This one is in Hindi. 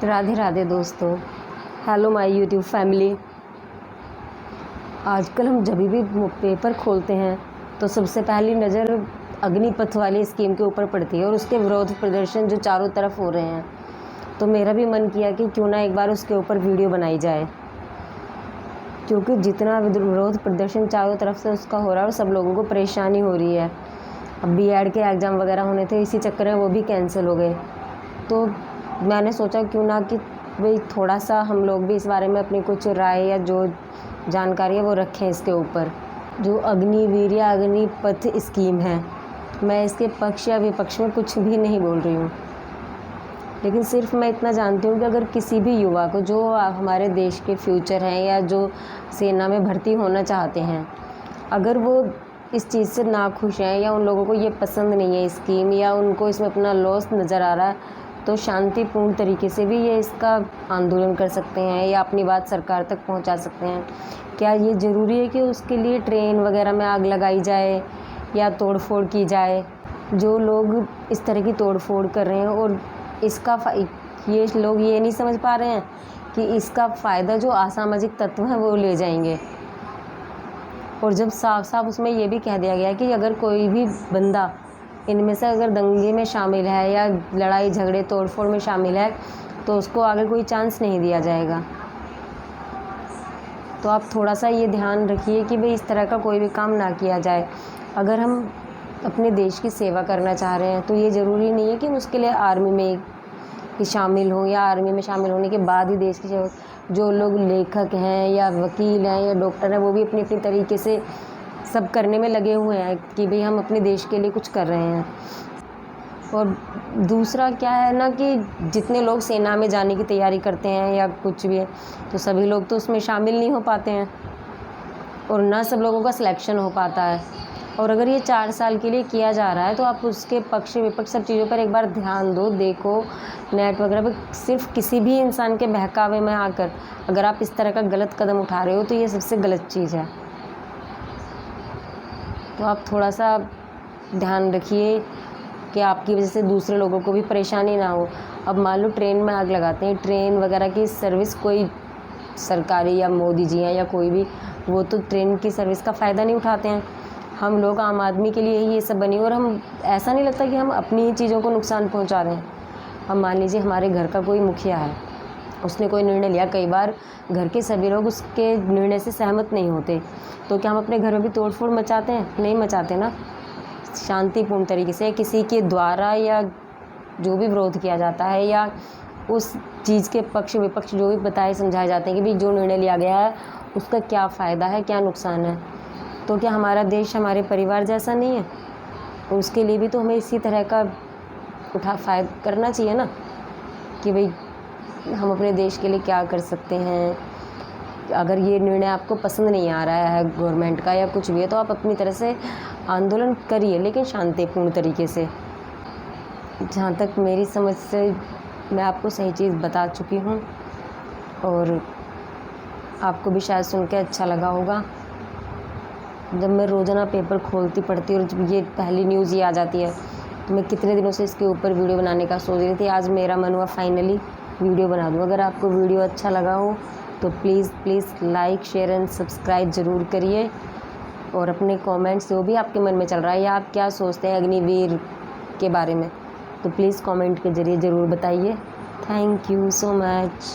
राधे राधे दोस्तों। Hello my YouTube family. आजकल हम जब भी पेपर खोलते हैं तो सबसे पहली नज़र अग्निपथ वाली स्कीम के ऊपर पड़ती है और उसके विरोध प्रदर्शन जो चारों तरफ हो रहे हैं। तो मेरा भी मन किया कि क्यों ना एक बार उसके ऊपर वीडियो बनाई जाए, क्योंकि जितना विरोध प्रदर्शन चारों तरफ से उसका हो रहा है और सब लोगों को परेशानी हो रही है। अब बीएड के एग्ज़ाम वगैरह होने थे, इसी चक्कर में वो भी कैंसिल हो गए। तो मैंने सोचा क्यों ना कि भाई थोड़ा सा हम लोग भी इस बारे में अपनी कुछ राय या जो जानकारी है वो रखें इसके ऊपर। जो अग्निवीर या अग्निपथ स्कीम है, मैं इसके पक्ष या विपक्ष में कुछ भी नहीं बोल रही हूँ, लेकिन सिर्फ मैं इतना जानती हूँ कि अगर किसी भी युवा को जो हमारे देश के फ्यूचर हैं या जो सेना में भर्ती होना चाहते हैं, अगर वो इस चीज़ से नाखुश हैं या उन लोगों को ये पसंद नहीं है स्कीम या उनको इसमें अपना लॉस नज़र आ रहा है, तो शांतिपूर्ण तरीके से भी ये इसका आंदोलन कर सकते हैं या अपनी बात सरकार तक पहुंचा सकते हैं। क्या ये ज़रूरी है कि उसके लिए ट्रेन वगैरह में आग लगाई जाए या तोड़फोड़ की जाए? जो लोग इस तरह की तोड़फोड़ कर रहे हैं और इसका ये लोग ये नहीं समझ पा रहे हैं कि इसका फ़ायदा जो असामाजिक तत्व हैं वो ले जाएंगे। और जब साफ साफ उसमें ये भी कह दिया गया कि अगर कोई भी बंदा इनमें से अगर दंगे में शामिल है या लड़ाई झगड़े तोड़फोड़ में शामिल है तो उसको आगे कोई चांस नहीं दिया जाएगा। तो आप थोड़ा सा ये ध्यान रखिए कि भाई इस तरह का कोई भी काम ना किया जाए। अगर हम अपने देश की सेवा करना चाह रहे हैं तो ये ज़रूरी नहीं है कि उसके लिए आर्मी में ही शामिल हो या आर्मी में शामिल होने के बाद ही देश की सेवा। जो लोग लेखक हैं या वकील हैं या डॉक्टर हैं, वो भी अपनी अपनी तरीके से सब करने में लगे हुए हैं कि भाई हम अपने देश के लिए कुछ कर रहे हैं। और दूसरा क्या है ना कि जितने लोग सेना में जाने की तैयारी करते हैं या कुछ भी है, तो सभी लोग तो उसमें शामिल नहीं हो पाते हैं और ना सब लोगों का सिलेक्शन हो पाता है। और अगर ये 4 साल के लिए किया जा रहा है तो आप उसके पक्ष विपक्ष सब चीज़ों पर एक बार ध्यान दो, देखो नेट वगैरह पर। सिर्फ किसी भी इंसान के बहकावे में आकर अगर आप इस तरह का गलत कदम उठा रहे हो तो ये सबसे गलत चीज़ है। तो आप थोड़ा सा ध्यान रखिए कि आपकी वजह से दूसरे लोगों को भी परेशानी ना हो। अब मान लो ट्रेन में आग लगाते हैं, ट्रेन वगैरह की सर्विस कोई सरकारी या मोदी जी हैं या कोई भी, वो तो ट्रेन की सर्विस का फ़ायदा नहीं उठाते हैं। हम लोग आम आदमी के लिए ही ये सब बनी और हम ऐसा नहीं लगता कि हम अपनी ही चीज़ों को नुकसान पहुँचा रहे हैं। अब मान लीजिए हमारे घर का कोई मुखिया है, उसने कोई निर्णय लिया, कई बार घर के सभी लोग उसके निर्णय से सहमत नहीं होते, तो क्या हम अपने घर में भी तोड़फोड़ मचाते हैं? नहीं मचाते ना। शांतिपूर्ण तरीके से किसी के द्वारा या जो भी विरोध किया जाता है या उस चीज़ के पक्ष विपक्ष जो भी बताए समझाए जाते हैं कि भाई जो निर्णय लिया गया है उसका क्या फ़ायदा है, क्या नुकसान है। तो क्या हमारा देश हमारे परिवार जैसा नहीं है? उसके लिए भी तो हमें इसी तरह का फ़ायदा करना चाहिए ना कि भाई हम अपने देश के लिए क्या कर सकते हैं। अगर ये निर्णय आपको पसंद नहीं आ रहा है गवर्नमेंट का या कुछ भी है, तो आप अपनी तरह से आंदोलन करिए, लेकिन शांतिपूर्ण तरीके से। जहाँ तक मेरी समझ से मैं आपको सही चीज़ बता चुकी हूँ और आपको भी शायद सुन के अच्छा लगा होगा। जब मैं रोज़ाना पेपर खोलती पढ़ती और जब ये पहली न्यूज़ ये आ जाती है तो मैं कितने दिनों से इसके ऊपर वीडियो बनाने का सोच रही थी। आज मेरा मन हुआ फाइनली वीडियो बना दूँ। अगर आपको वीडियो अच्छा लगा हो तो please like share and subscribe ज़रूर करिए और अपने कमेंट्स जो भी आपके मन में चल रहा है या आप क्या सोचते हैं अग्निवीर के बारे में, तो प्लीज़ कमेंट के ज़रिए ज़रूर बताइए। Thank you so much.